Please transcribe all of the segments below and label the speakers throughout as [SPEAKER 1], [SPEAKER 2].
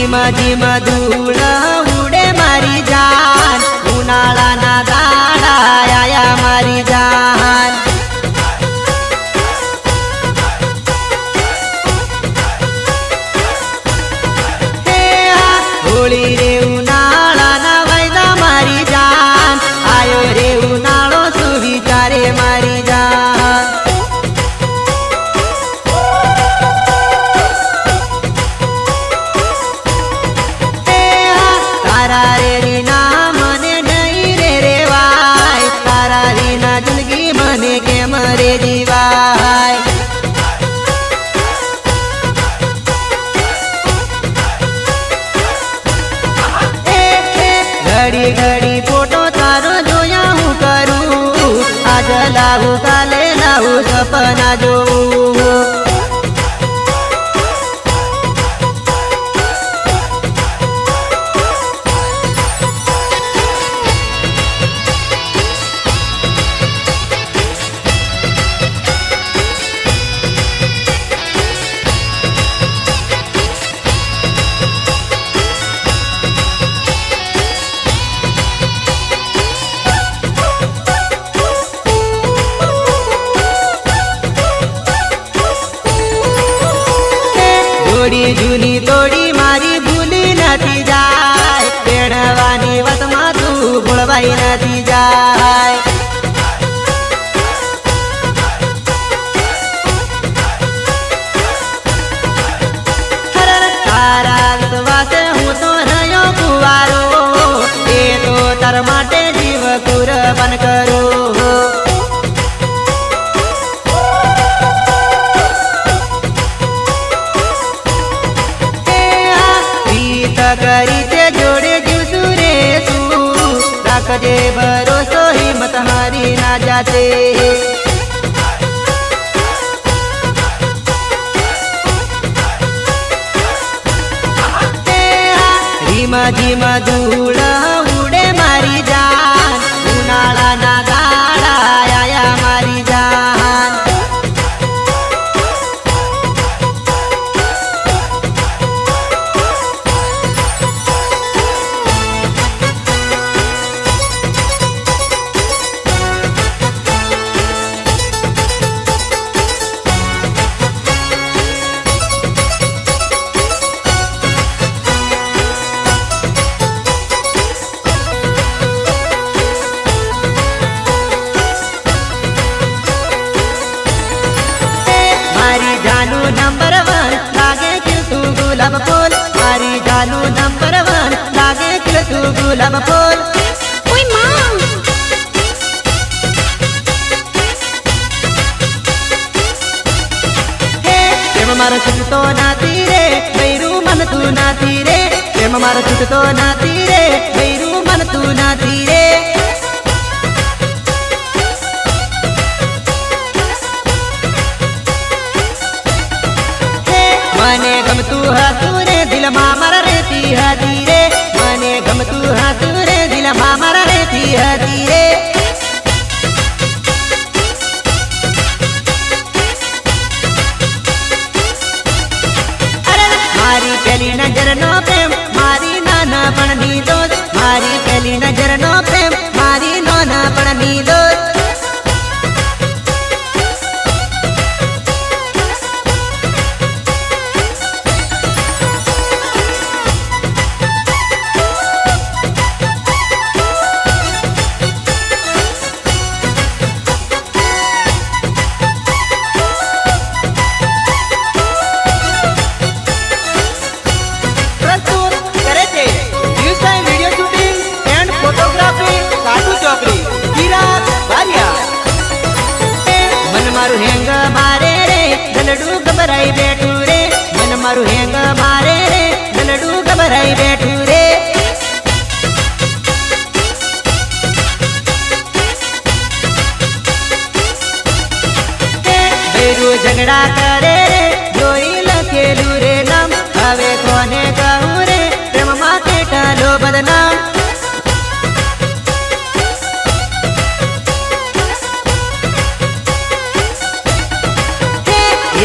[SPEAKER 1] ધીમા ધીમા ધૂળ ઉડે મારી જાન ઉનાળાના દાડા આયા મારી જાન હે હોળી રે ઉનાળાના વાયદા મારી જાન આયો રે ઉનાળો સુવિચારે મારી જાન તારા રે રીના મને નહીં રે રેવાય તારા રીના જિંદગી મને કેમ રે જીવાય ઘડી ઘડી ફોટો તારો જોયા હું કરું આજ લાવું કાલે લાવું સપના જોઉં જોડી જૂની તોડી મારી ભૂલી નથી જાય પેણવાની વાતમાં તું ભૂલવાઈ નથી જાય તારા વિશ્વાસે હું તો રહ્યો કુવારો એ તો તાર માટે જીવ કુરબાન કરું કરી તે જોડે જીવશું રે તું રાખજે ભરોસો હિંમત હારી ના જાતે ધીમા ધીમા ધૂળ ઉડે મારી જાન ઉનાળાના દાડા આયા મારી જાન नंबर 1 लागे कि तू गुलाब फूल मारी जानू नंबर 1 लागे कि तू गुलाब फूल ओए मां हे प्रेम मारो छूटतो नाती रे भैरू मन तू नाती रे प्रेम मारो छूटतो नाती रे भैरू मन तू नाती रे मने गमतू हाथू रे दिल मारा रेती हदी रे मने गमतू हाथू रे दिल मारा रेती हदी रे अरे मारी पहली नजर नो प्रेम मारी नाना पड़नी दोस्त मारी पहली नजर नो प्रेम मारी नाना पड़नी दोस्त मारू हेंग मारे रे गलडू घबराई बैठू रे मन मारू हेंग मारे रे गलडू घबराई बैठू रे बेरू झगड़ा करे रे जोई लखेलू रे नाम हवे कोने कहूँ रे प्रेम माथे टालो बदनाम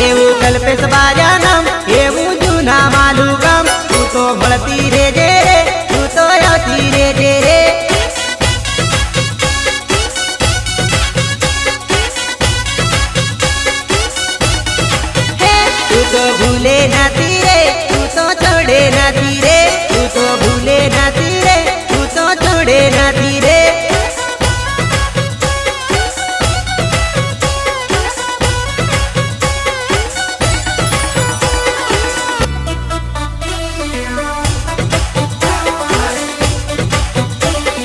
[SPEAKER 1] એવું કલ્પેશ બાજાનમ એવું જૂના માલુગમ તું તો મળતી રેજે રે તું તો આવતી રેજે રે હે તું તો ભૂલે નથી